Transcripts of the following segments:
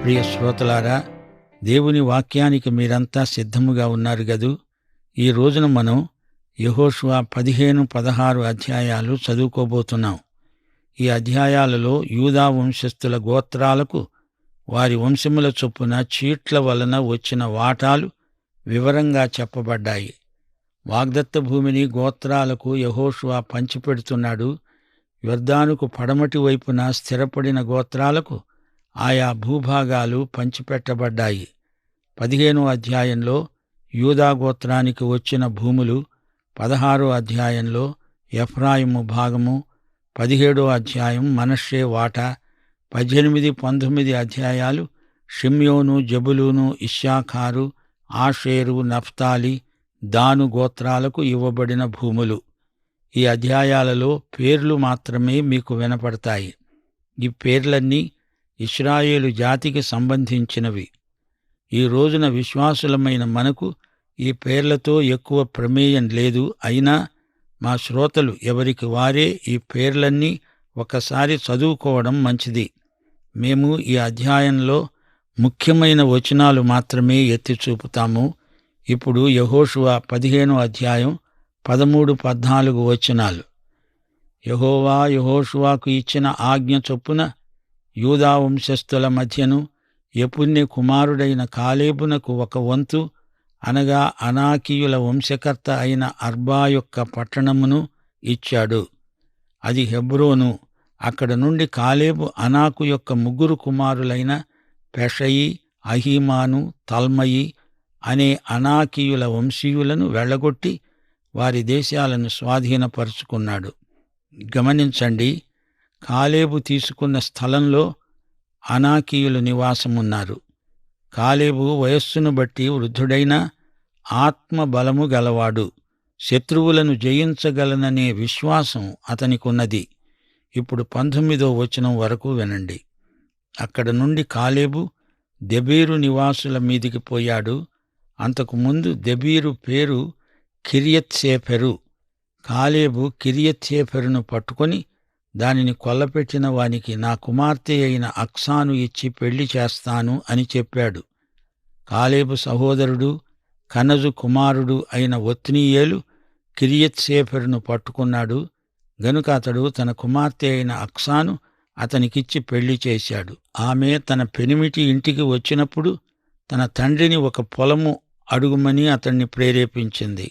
ప్రియ శ్రోతలారా, దేవుని వాక్యానికి మీరంతా సిద్ధముగా ఉన్నారు గదూ. ఈ రోజున మనం యెహోషువ 15, 16 అధ్యాయాలు చదువుకోబోతున్నాం. ఈ అధ్యాయాలలో యూదా వంశస్థుల గోత్రాలకు వారి వంశముల చొప్పున చీట్ల వలన వచ్చిన వాటాలు వివరంగా చెప్పబడ్డాయి. వాగ్దత్త భూమిని గోత్రాలకు యెహోషువ పంచిపెడుతున్నాడు. యొర్దానుకు పడమటి వైపున స్థిరపడిన గోత్రాలకు ఆయా భూభాగాలు పంచిపెట్టబడ్డాయి. 15వ అధ్యాయంలో యూదా గోత్రానికి వచ్చిన భూములు, 16వ అధ్యాయంలో ఎఫ్రాయిము భాగము, 17వ అధ్యాయం మనష్షే వాటా, 18, 19 అధ్యాయాలు షిమ్యోను, జెబులూను, ఇశ్శాఖారు, ఆషేరు, నఫ్తాలి, దాను గోత్రాలకు ఇవ్వబడిన భూములు. ఈ అధ్యాయాలలో పేర్లు మాత్రమే మీకు వినపడతాయి. ఈ పేర్లన్నీ ఇశ్రాయేలు జాతికి సంబంధించినవి. ఈ రోజున విశ్వాసులమైన మనకు ఈ పేర్లతో ఎక్కువ ప్రమేయం లేదు. అయినా మా శ్రోతలు ఎవరికి వారే ఈ పేర్లన్నీ ఒకసారి చదువుకోవడం మంచిది. మేము ఈ అధ్యాయంలో ముఖ్యమైన వచనాలు మాత్రమే ఎత్తి చూపుతాము. ఇప్పుడు యెహోషువ 15వ అధ్యాయం 13, 14 వచనాలు. యెహోవా యెహోషువకు ఇచ్చిన ఆజ్ఞ చొప్పున యూదా వంశస్థుల మధ్యను యెఫున్నె కుమారుడైన కాలేబునకు ఒక వంతు, అనగా అనాకీయుల వంశకర్త అయిన అర్బా యొక్క పట్టణమును ఇచ్చాడు. అది హెబ్రోను. అక్కడ నుండి కాలేబు అనాకు యొక్క 3 కుమారులైన పెషయి, అహీమాను, తల్మయి అనే అనాకీయుల వంశీయులను వెళ్లగొట్టి వారి దేశాలను స్వాధీనపరుచుకున్నాడు. గమనించండి, కాలేబు తీసుకున్న స్థలంలో అనాకీయులు నివాసమున్నారు. కాలేబు వయస్సును బట్టి వృద్ధుడైనా ఆత్మబలము గలవాడు. శత్రువులను జయించగలననే విశ్వాసం అతనికున్నది. ఇప్పుడు 19వ వచనం వరకు వినండి. అక్కడ నుండి కాలేబు దెబీరు నివాసుల మీదికి పోయాడు. అంతకుముందు దెబీరు పేరు కిర్యత్సేఫెరు. కాలేబు కిర్యత్సేఫెరును పట్టుకొని దానిని కొల్లపెట్టిన వానికి నా కుమార్తె అయిన అక్సాను ఇచ్చి పెళ్లి చేస్తాను అని చెప్పాడు. కాలేబు సహోదరుడు కనజు కుమారుడు అయిన ఒత్నీయేలు కిర్యత్సేఫెరును పట్టుకున్నాడు. గనుక అతడు తన కుమార్తె అయిన అక్సాను అతనికిచ్చి పెళ్లి చేశాడు. ఆమె తన పెనిమిటి ఇంటికి వచ్చినప్పుడు తన తండ్రిని ఒక పొలము అడుగుమని అతన్ని ప్రేరేపించింది.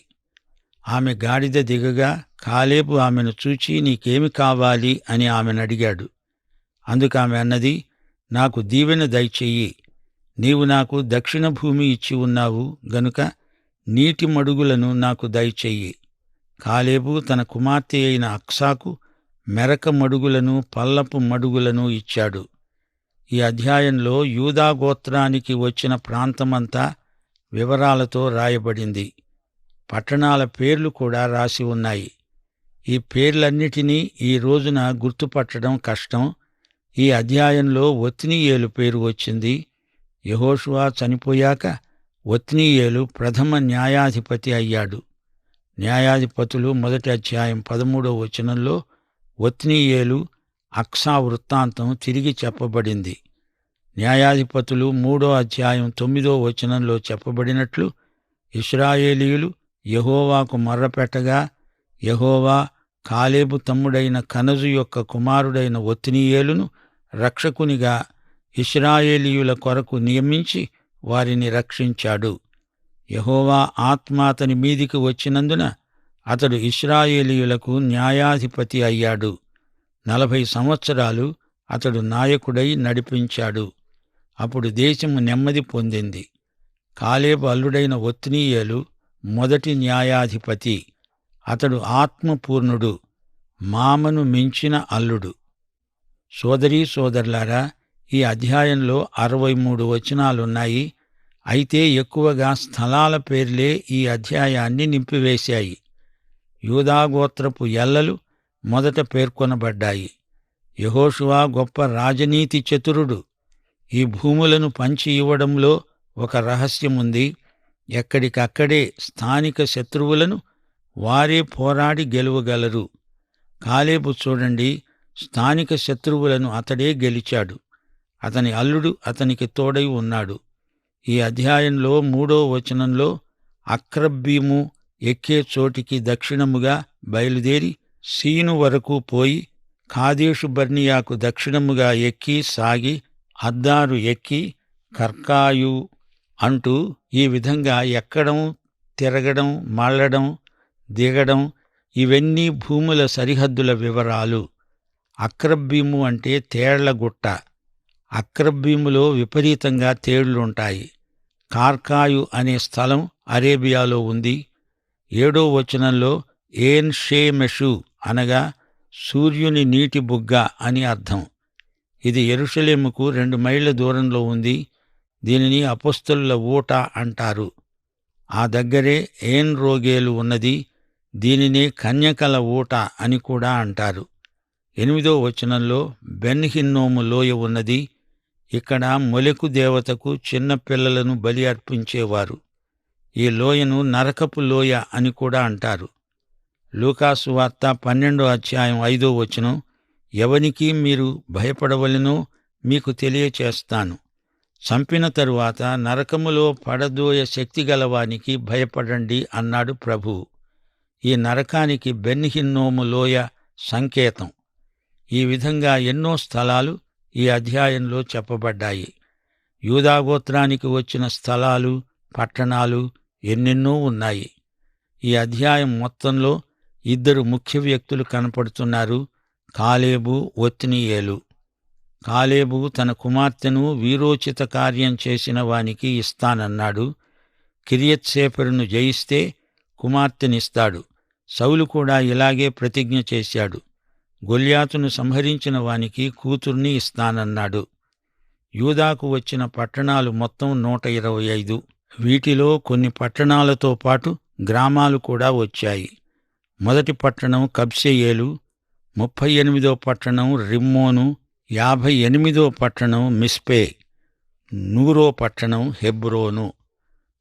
ఆమె గాడిద దిగగా కాలేబు ఆమెను చూచి నీకేమి కావాలి అని ఆమెను అడిగాడు. అందుకామె అన్నది, నాకు దీవెన దయచెయ్యి. నీవు నాకు దక్షిణ భూమి ఇచ్చి ఉన్నావు గనుక నీటి మడుగులను నాకు దయచెయ్యి. కాలేబు తన కుమార్తె అయిన అక్సాకు మెరక మడుగులను, పల్లపు మడుగులను ఇచ్చాడు. ఈ అధ్యాయంలో యూదా గోత్రానికి వచ్చిన ప్రాంతమంతా వివరాలతో రాయబడింది. పట్టణాల పేర్లు కూడా రాసి ఉన్నాయి. ఈ పేర్లన్నిటినీ ఈ రోజున గుర్తుపట్టడం కష్టం. ఈ అధ్యాయంలో ఒత్నీయేలు పేరు వచ్చింది. యెహోషువ చనిపోయాక ఒత్నీయేలు ప్రథమ న్యాయాధిపతి అయ్యాడు. న్యాయాధిపతులు 1వ అధ్యాయం 13వ వచనంలో ఒత్నీయేలు, అక్సా వృత్తాంతం తిరిగి చెప్పబడింది. న్యాయాధిపతులు 3వ అధ్యాయం 9వ వచనంలో చెప్పబడినట్లు ఇశ్రాయేలీయులు యెహోవాకు మొర్రపెట్టగా యెహోవా కాలేబు తమ్ముడైన కనజు యొక్క కుమారుడైన ఒత్నీయేలును రక్షకునిగా ఇశ్రాయేలీయుల కొరకు నియమించి వారిని రక్షించాడు. యెహోవా ఆత్మ అతని మీదికి వచ్చినందున అతడు ఇశ్రాయేలీయులకు న్యాయాధిపతి అయ్యాడు. 40 సంవత్సరాలు అతడు నాయకుడై నడిపించాడు. అప్పుడు దేశము నెమ్మది పొందింది. కాలేబు అల్లుడైన ఒత్నీయేలు మొదటి న్యాయాధిపతి. అతడు ఆత్మపూర్ణుడు, మామను మించిన అల్లుడు. సోదరీ సోదరులారా, ఈ అధ్యాయంలో 63 వచనాలున్నాయి. అయితే ఎక్కువగా స్థలాల పేర్లే ఈ అధ్యాయాన్ని నింపివేశాయి. యూదాగోత్రపు ఎల్లలు మొదట పేర్కొనబడ్డాయి. యెహోషువ గొప్ప రాజనీతి చతురుడు. ఈ భూములను పంచి ఇవ్వడంలో ఒక రహస్యముంది. ఎక్కడికక్కడే స్థానిక శత్రువులను వారే పోరాడి గెలువగలరు. కాలేబు చూడండి, స్థానిక శత్రువులను అతడే గెలిచాడు. అతని అల్లుడు అతనికి తోడై ఉన్నాడు. ఈ అధ్యాయంలో 3వ వచనంలో అక్రబ్బీము ఎక్కే చోటికి దక్షిణముగా బయలుదేరి సీను వరకు పోయి కాదేషు బర్నియాకు దక్షిణముగా ఎక్కి సాగి అద్దారు ఎక్కి కర్కాయు అంటూ ఈ విధంగా ఎక్కడం, తిరగడం, మళ్ళడం, దిగడం ఇవన్నీ భూముల సరిహద్దుల వివరాలు. అక్రబ్బీము అంటే తేళ్లగుట్ట. అక్రబ్బీములో విపరీతంగా తేళ్లుంటాయి. కార్కాయు అనే స్థలం అరేబియాలో ఉంది. 7వ వచనంలో ఏన్ షేమెషు అనగా సూర్యుని నీటి బుగ్గ అని అర్థం. ఇది యెరూషలేముకు 2 మైళ్ల దూరంలో ఉంది. దీనిని అపొస్తలుల ఊట అంటారు. ఆ దగ్గరే ఏన్ రోగేలు ఉన్నది. దీనినే కన్యకల ఊట అని కూడా అంటారు. 8వ వచనంలో బెన్ హిన్నోము లోయ ఉన్నది. ఇక్కడ మొలెకు దేవతకు చిన్న పిల్లలను బలి అర్పించేవారు. ఈ లోయను నరకపు లోయ అని కూడా అంటారు. లూకాసు వార్త 12వ అధ్యాయం 5వ వచనం, ఎవనికి మీరు భయపడవలెనో మీకు తెలియచేస్తాను. చంపిన తరువాత నరకములో పడదోయ శక్తిగలవానికి భయపడండి అన్నాడు ప్రభువు. ఈ నరకానికి బెన్ హిన్నోము లోయ సంకేతం. ఈ విధంగా ఎన్నో స్థలాలు ఈ అధ్యాయంలో చెప్పబడ్డాయి. యూదాగోత్రానికి వచ్చిన స్థలాలు, పట్టణాలు ఎన్నెన్నో ఉన్నాయి. ఈ అధ్యాయం మొత్తంలో 2 ముఖ్య వ్యక్తులు కనపడుతున్నారు, కాలేబు, ఒత్నీయేలు. కాలేబు తన కుమార్తెను వీరోచిత కార్యం చేసిన వానికి ఇస్తానన్నాడు. కిరియత్సేఫరును జయిస్తే కుమార్తెనిస్తాడు. సౌలు కూడా ఇలాగే ప్రతిజ్ఞ చేశాడు. గొల్యాతును సంహరించిన వానికి కూతుర్ని ఇస్తానన్నాడు. యూదాకు వచ్చిన పట్టణాలు మొత్తం 125. వీటిలో కొన్ని పట్టణాలతో పాటు గ్రామాలు కూడా వచ్చాయి. మొదటి పట్టణం కబ్సెయేలు, 38వ పట్టణం రిమ్మోను, 58వ పట్టణం మిస్పే, 100వ పట్టణం హెబ్రోను,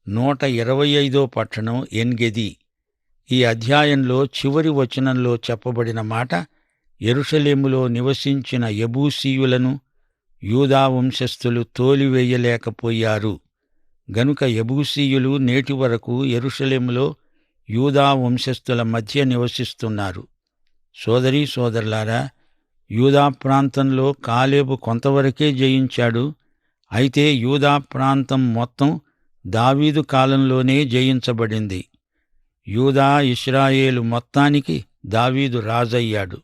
125వ పట్టణం ఎన్గెది. ఈ అధ్యాయంలో చివరి వచనంలో చెప్పబడిన మాట యెరూషలేములో నివసించిన యెబూసీయులను యూదా వంశస్థులు తోలివేయలేకపోయారు. గనుక యెబూసీయులు నేటి వరకు యెరూషలేములో యూదా వంశస్థుల మధ్య నివసిస్తున్నారు. సోదరీ సోదరులారా, యూదా ప్రాంతంలో కాలేబు కొంతవరకే జయించాడు. అయితే యూదా ప్రాంతం మొత్తం దావీదు కాలంలోనే జయించబడింది. యూదా ఇశ్రాయేలు మొత్తానికి దావీదు రాజయ్యాడు.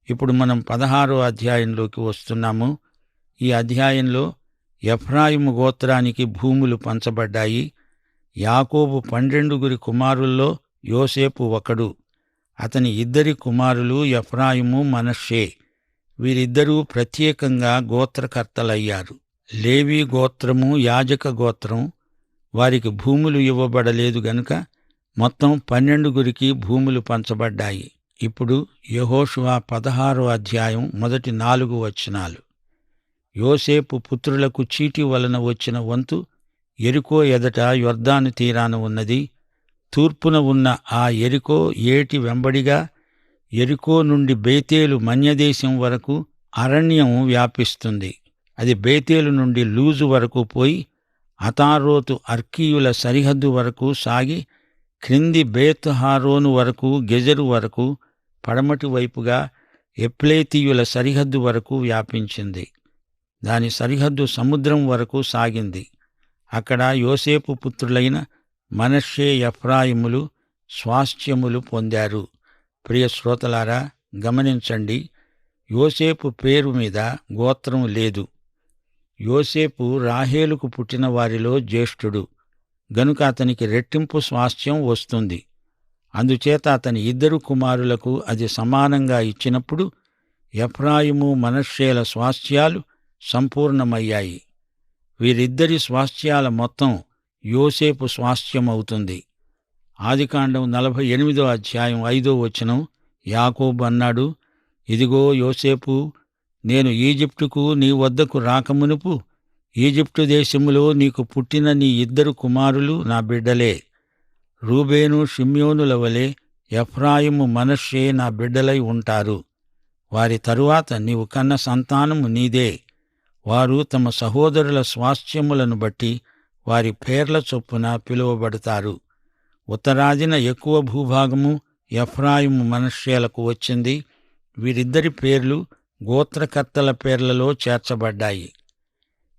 ఇప్పుడు మనం 16వ అధ్యాయంలోకి వస్తున్నాము. ఈ అధ్యాయంలో ఎఫ్రాయిము గోత్రానికి భూములు పంచబడ్డాయి. యాకోబు 12 కుమారుల్లో యోసేపు ఒకడు. అతని 2 కుమారులు ఎఫ్రాయిము, మనష్షే. వీరిద్దరూ ప్రత్యేకంగా గోత్రకర్తలయ్యారు. లేవీ గోత్రము, యాజక గోత్రం, వారికి భూములు ఇవ్వబడలేదు గనుక మొత్తం 12 భూములు పంచబడ్డాయి. ఇప్పుడు యెహోషువ 16వ అధ్యాయం మొదటి 4 వచనాలు. యోసేపు పుత్రులకు చీటి వలన వచ్చిన వంతు యెరికో ఎదట యొర్దాను తీరాన ఉన్నది. తూర్పున ఉన్న ఆ యెరికో ఏటి వెంబడిగా యెరికో నుండి బేతేలు మన్యదేశం వరకు అరణ్యం వ్యాపిస్తుంది. అది బేతేలు నుండి లూజు వరకు పోయి అతారోతు అర్కీయుల సరిహద్దు వరకు సాగి క్రింది బేత్ హారోను వరకు, గెజరు వరకు, పడమటి వైపుగా ఎప్లేతీయుల సరిహద్దు వరకు వ్యాపించింది. దాని సరిహద్దు సముద్రం వరకు సాగింది. అక్కడ యోసేపు పుత్రులైన మనష్షే, ఎఫ్రాయిములు స్వాస్థ్యములు పొందారు. ప్రియ శ్రోతలారా, గమనించండి, యోసేపు పేరు మీద గోత్రం లేదు. యోసేపు రాహేలుకు పుట్టిన వారిలో జ్యేష్ఠుడు గనుక అతనికి రెట్టింపు స్వాస్థ్యం వస్తుంది. అందుచేత అతని 2 కుమారులకు అది సమానంగా ఇచ్చినప్పుడు ఎఫ్రాయిము, మనష్షేల స్వాస్థ్యాలు సంపూర్ణమయ్యాయి. వీరిద్దరి స్వాస్థ్యాల మొత్తం యోసేపు స్వాస్థ్యమవుతుంది. ఆదికాండం 48వ అధ్యాయం 5వ వచనం, యాకోబు అన్నాడు, ఇదిగో యోసేపు, నేను ఈజిప్టుకు నీ వద్దకు రాకమునుపు ఈజిప్టు దేశములో నీకు పుట్టిన నీ 2 కుమారులు నా బిడ్డలే. రూబేను, షిమ్యోనుల వలె ఎఫ్రాయిము, మనష్షే నా బిడ్డలై ఉంటారు. వారి తరువాత నీవు కన్న సంతానము నీదే. వారు తమ సహోదరుల స్వాస్థ్యములను బట్టి వారి పేర్ల చొప్పున పిలువబడతారు. ఉత్తరాదిన ఎక్కువ భూభాగము ఎఫ్రాయిము మనష్యేలకు వచ్చింది. వీరిద్దరి పేర్లు గోత్రకర్తల పేర్లలో చేర్చబడ్డాయి.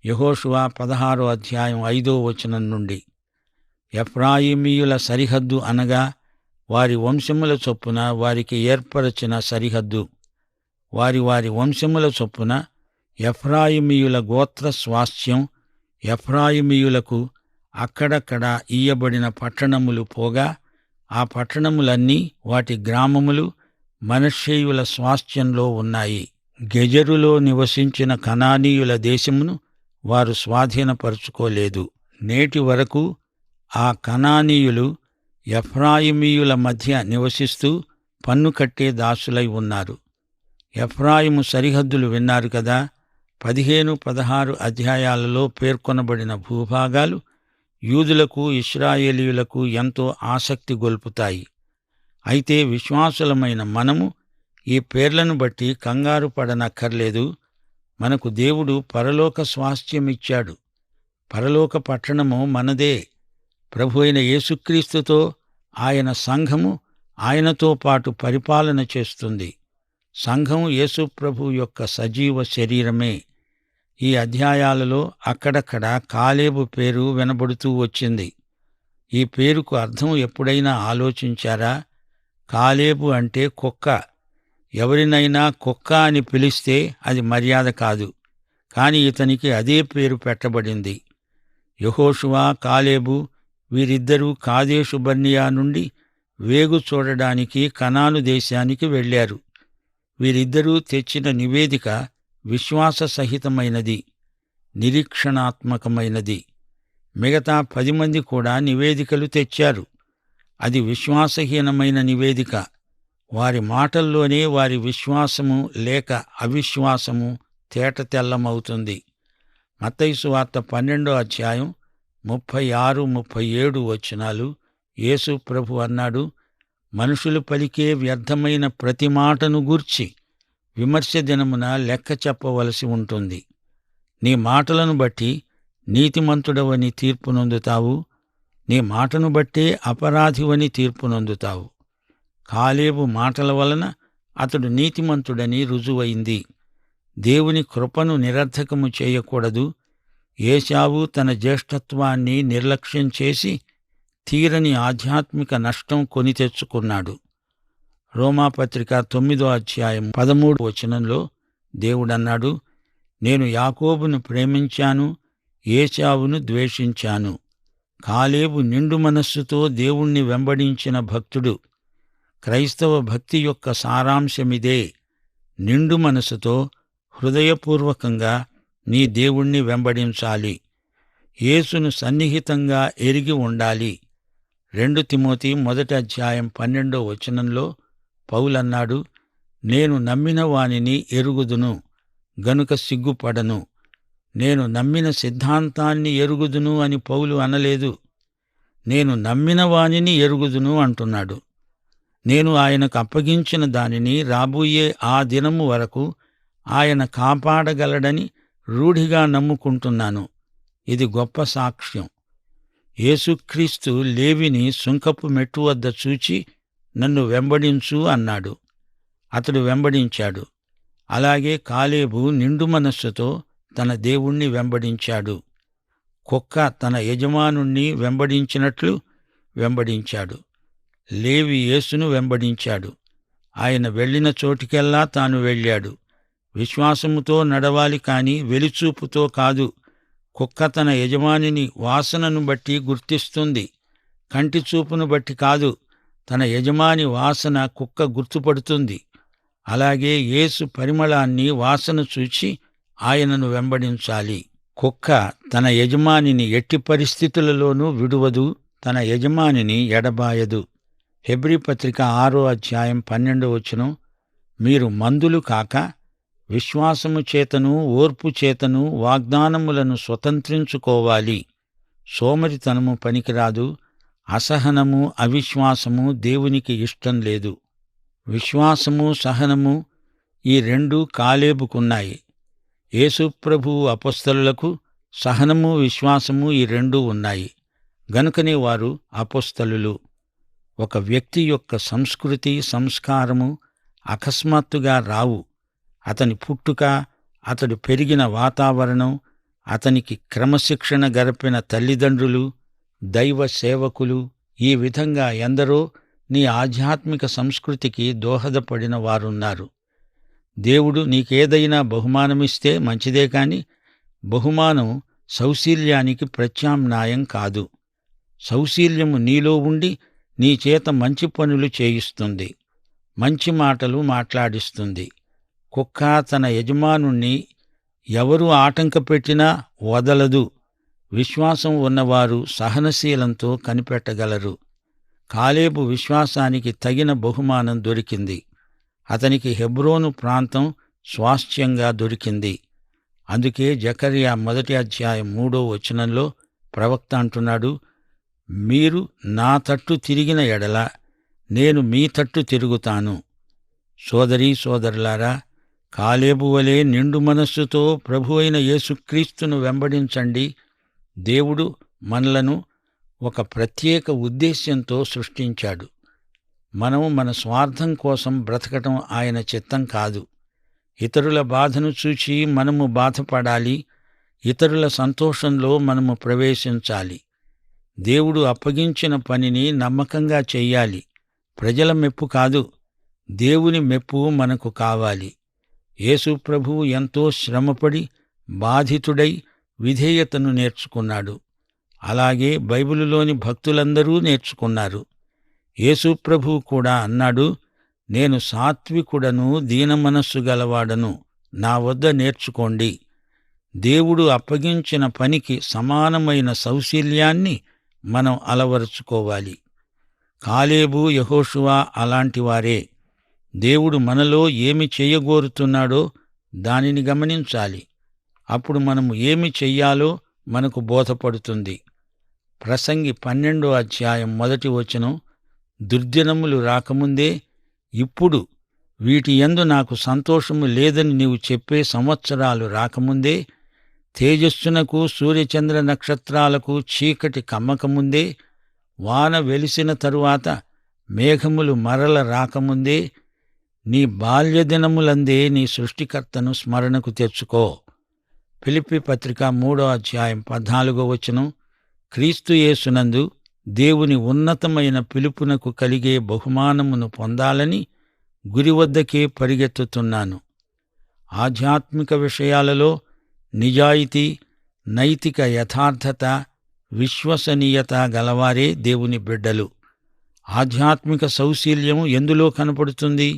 యెహోషువ 16వ అధ్యాయం 5వ వచనం నుండి. ఎఫ్రాయిమీయుల సరిహద్దు అనగా వారి వంశముల చొప్పున వారికి ఏర్పరచిన సరిహద్దు. వారి వారి వంశముల చొప్పున ఎఫ్రాయిమీయుల గోత్ర స్వాస్థ్యం. ఎఫ్రాయిమీయులకు అక్కడక్కడ ఇయ్యబడిన పట్టణములు పోగా ఆ పట్టణములన్నీ వాటి గ్రామములు మనష్షేయుల స్వాస్థ్యంలో ఉన్నాయి. గెజరులో నివసించిన కనానీయుల దేశమును వారు స్వాధీనపరుచుకోలేదు. నేటి వరకు ఆ కనానీయులు ఎఫ్రాయిమీయుల మధ్య నివసిస్తూ పన్ను కట్టే దాసులై ఉన్నారు. ఎఫ్రాయిము సరిహద్దులు విన్నారు కదా. 15, 16 అధ్యాయాలలో పేర్కొనబడిన భూభాగాలు యూదులకు, ఇశ్రాయేలీయులకు ఎంతో ఆసక్తి గొల్పుతాయి. అయితే విశ్వాసులమైన మనము ఈ పేర్లను బట్టి కంగారు పడనక్కర్లేదు. మనకు దేవుడు పరలోక స్వాస్థ్యమిచ్చాడు. పరలోక పట్టణము మనదే. ప్రభు అయిన యేసుక్రీస్తుతో ఆయన సంఘము ఆయనతో పాటు పరిపాలన చేస్తుంది. సంఘం యేసు ప్రభు యొక్క సజీవ శరీరమే. ఈ అధ్యాయాలలో అక్కడక్కడ కాలేబు పేరు వినబడుతూ వచ్చింది. ఈ పేరుకు అర్థం ఎప్పుడైనా ఆలోచించారా? కాలేబు అంటే కుక్క. ఎవరినైనా కుక్క అని పిలిస్తే అది మర్యాద కాదు. కాని ఇతనికి అదే పేరు పెట్టబడింది. యెహోషువ, కాలేబు వీరిద్దరూ కాదేషు బర్నియా నుండి వేగు చూడడానికి కనాను దేశానికి వెళ్ళారు. వీరిద్దరూ తెచ్చిన నివేదిక విశ్వాస సహితమైనది, నిరీక్షణాత్మకమైనది. మిగతా 10 మంది కూడా నివేదికలు తెచ్చారు. అది విశ్వాసహీనమైన నివేదిక. వారి మాటల్లోనే వారి విశ్వాసము లేక అవిశ్వాసము తేటతెల్లమవుతుంది. మత్తయి సువార్త 12వ అధ్యాయం 36, 37 వచనాలు. యేసు ప్రభు అన్నాడు, మనుషులు పలికే వ్యర్థమైన ప్రతి మాటను గూర్చి విమర్శ దినమున లెక్క చెప్పవలసి ఉంటుంది. నీ మాటలను బట్టి నీతిమంతుడవని తీర్పునొందుతావు, నీ మాటను బట్టే అపరాధివని తీర్పునొందుతావు. కాలేబు మాటల వలన అతడు నీతిమంతుడని రుజువైంది. దేవుని కృపను నిరర్థకము చేయకూడదు. ఏశావు తన జ్యేష్ఠత్వాన్ని నిర్లక్ష్యం చేసి తీరని ఆధ్యాత్మిక నష్టం కొని తెచ్చుకున్నాడు. రోమాపత్రిక 9వ అధ్యాయం 13వ వచనంలో దేవుడన్నాడు, నేను యాకోబును ప్రేమించాను, ఏశావును ద్వేషించాను. కాలేబు నిండు మనస్సుతో దేవుణ్ణి వెంబడించిన భక్తుడు. క్రైస్తవ భక్తి యొక్క సారాంశమిదే. నిండు మనసుతో హృదయపూర్వకంగా నీ దేవుణ్ణి వెంబడించాలి. యేసును సన్నిహితంగా ఎరిగి ఉండాలి. 2 తిమోతి 1వ అధ్యాయం 12వ వచనంలో పౌలన్నాడు, నేను నమ్మిన వానిని ఎరుగుదును గనుక సిగ్గుపడను. నేను నమ్మిన సిద్ధాంతాన్ని ఎరుగుదును అని పౌలు అనలేదు. నేను నమ్మిన వానిని ఎరుగుదును అంటున్నాడు. నేను ఆయనకు అప్పగించిన దానిని రాబోయే ఆ దినము వరకు ఆయన కాపాడగలడని రూఢిగా నమ్ముకుంటున్నాను. ఇది గొప్ప సాక్ష్యం. యేసుక్రీస్తు లేవిని సుంకపు మెట్టు వద్ద చూచి నన్ను వెంబడించు అన్నాడు. అతడు వెంబడించాడు. అలాగే కాలేబు నిండు మనస్సుతో తన దేవుణ్ణి వెంబడించాడు. కుక్క తన యజమానుణ్ణి వెంబడించినట్లు వెంబడించాడు. లేవి యేసును వెంబడించాడు. ఆయన వెళ్ళిన చోటికెల్లా తాను వెళ్ళాడు. విశ్వాసముతో నడవాలి కాని వెలిచూపుతో కాదు. కుక్క తన యజమానిని వాసనను బట్టి గుర్తిస్తుంది, కంటిచూపును బట్టి కాదు. తన యజమాని వాసన కుక్క గుర్తుపడుతుంది. అలాగే యేసు పరిమళాన్ని వాసన చూచి ఆయనను వెంబడించాలి. కుక్క తన యజమానిని ఎట్టి పరిస్థితులలోనూ విడువదు, తన యజమానిని ఎడబాయదు. హెబ్రీ పత్రిక 6వ అధ్యాయం 12వ వచనం, మీరు మందులు కాక విశ్వాసము చేతను ఓర్పు చేతను వాగ్దానములను స్వతంత్రించుకోవాలి. సోమరితనము పనికిరాదు. అసహనము అవిశ్వాసము దేవునికి ఇష్టం లేదు. విశ్వాసము సహనము ఈ 2 కాలేబుకున్నాయి. యేసు ప్రభువు అపొస్తలులకు సహనము, విశ్వాసము ఈ రెండూ ఉన్నాయి. గనుకనే వారు అపొస్తలులు. ఒక వ్యక్తి యొక్క సంస్కృతి, సంస్కారము అకస్మాత్తుగా రావు. అతని పుట్టుక, అతడు పెరిగిన వాతావరణం, అతనికి క్రమశిక్షణ గరిపిన తల్లిదండ్రులు, దైవ సేవకులు, ఈ విధంగా ఎందరో నీ ఆధ్యాత్మిక సంస్కృతికి దోహదపడిన వారున్నారు. దేవుడు నీకేదైనా బహుమానమిస్తే మంచిదే కాని బహుమానం సౌశీల్యానికి ప్రత్యామ్నాయం కాదు. సౌశీల్యము నీలో ఉండి నీ చేత మంచి పనులు చేయిస్తుంది, మంచి మాటలు మాట్లాడిస్తుంది. కుక్క తన యజమానుణ్ణి ఎవరు ఆటంకపెట్టినా వదలదు. విశ్వాసం ఉన్నవారు సహనశీలంతో కనిపెట్టగలరు. కాలేబు విశ్వాసానికి తగిన బహుమానం దొరికింది. అతనికి హెబ్రోను ప్రాంతం స్వాస్థ్యంగా దొరికింది. అందుకే జకర్యా 1:3 ప్రవక్త అంటున్నాడు, మీరు నా తట్టు తిరిగిన ఎడల నేను మీ తట్టు తిరుగుతాను. సోదరీ సోదరులారా, కాలేబు వలె నిండు మనస్సుతో ప్రభువైన యేసుక్రీస్తును వెంబడించండి. దేవుడు మనలను ఒక ప్రత్యేక ఉద్దేశ్యంతో సృష్టించాడు. మనం మన స్వార్థం కోసం బ్రతకటం ఆయన చిత్తం కాదు. ఇతరుల బాధను చూచి మనము బాధపడాలి. ఇతరుల సంతోషంలో మనము ప్రవేశించాలి. దేవుడు అప్పగించిన పనిని నమ్మకంగా చెయ్యాలి. ప్రజల మెప్పు కాదు, దేవుని మెప్పు మనకు కావాలి. యేసు ప్రభువు ఎంతో శ్రమపడి బాధితుడై విధేయతను నేర్చుకున్నాడు. అలాగే బైబిలులోని భక్తులందరూ నేర్చుకున్నారు. యేసు ప్రభువు కూడా అన్నాడు, నేను సాత్వికుడను, దీనమనస్సు గలవాడను, నా వద్ద నేర్చుకోండి. దేవుడు అప్పగించిన పనికి సమానమైన సౌశీల్యాన్ని మనం అలవరుచుకోవాలి. కాలేబు, యెహోషువ అలాంటివారే. దేవుడు మనలో ఏమి చెయ్యగోరుతున్నాడో దానిని గమనించాలి. అప్పుడు మనము ఏమి చెయ్యాలో మనకు బోధపడుతుంది. ప్రసంగి 12:1 దుర్దినములు రాకముందే, ఇప్పుడు వీటి యందు నాకు సంతోషము లేదని నీవు చెప్పే సంవత్సరాలు రాకముందే, తేజస్సునకు సూర్యచంద్ర నక్షత్రాలకు చీకటి కమ్మకముందే, వాన వెలిసిన తరువాత మేఘములు మరల రాకముందే, నీ బాల్యదినములందే నీ సృష్టికర్తను స్మరణకు తెచ్చుకో. ఫిలిప్పీ పత్రిక 3:14 క్రీస్తు యేసునందు దేవుని ఉన్నతమైన పిలుపునకు కలిగే బహుమానమును పొందాలని గురివద్దకే పరిగెత్తుతున్నాను. ఆధ్యాత్మిక విషయాలలో నిజాయితీ, నైతిక యథార్థత, విశ్వసనీయత గలవారే దేవుని బిడ్డలు. ఆధ్యాత్మిక సౌశీల్యం ఎందులో కనపడుతుంది?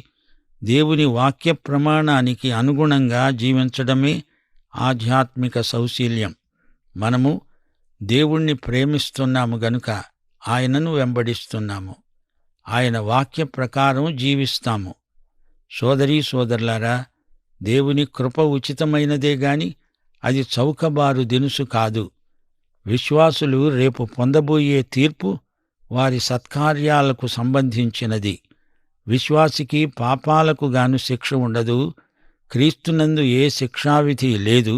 దేవుని వాక్య ప్రమాణానికి అనుగుణంగా జీవించడమే ఆధ్యాత్మిక సౌశీల్యం. మనము దేవుణ్ణి ప్రేమిస్తున్నాము గనుక ఆయనను వెంబడిస్తున్నాము. ఆయన వాక్య ప్రకారం జీవిస్తాము. సోదరీ సోదరులారా, దేవుని కృప ఉచితమైనదే గాని అది చౌకబారు దినుసు కాదు. విశ్వాసులు రేపు పొందబోయే తీర్పు వారి సత్కార్యాలకు సంబంధించినది. విశ్వాసికి పాపాలకు గాను శిక్ష ఉండదు. క్రీస్తునందు ఏ శిక్షావిధి లేదు.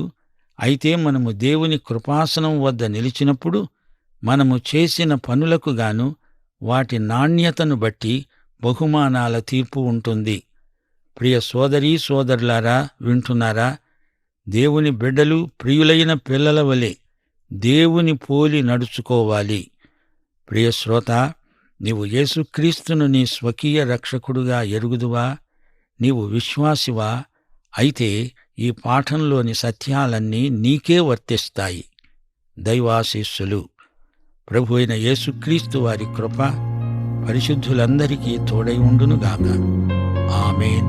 అయితే మనము దేవుని కృపాసనం వద్ద నిలిచినప్పుడు మనము చేసిన పనులకు గాను వాటి నాణ్యతను బట్టి బహుమానాల తీర్పు ఉంటుంది. ప్రియ సోదరీ సోదరులారా, వింటున్నారా? దేవుని బిడ్డలు ప్రియులైన పిల్లల వలె దేవుని పోలి నడుచుకోవాలి. ప్రియ శ్రోత, నీవు యేసుక్రీస్తును నీ స్వకీయ రక్షకుడుగా ఎరుగుదువా? నీవు విశ్వాసివా? అయితే ఈ పాఠంలోని సత్యాలన్నీ నీకే వర్తిస్తాయి. దైవాశీస్సులు. ప్రభు అయిన యేసుక్రీస్తు వారి కృప పరిశుద్ధులందరికీ తోడై ఉండునుగాక. ఆమేన్.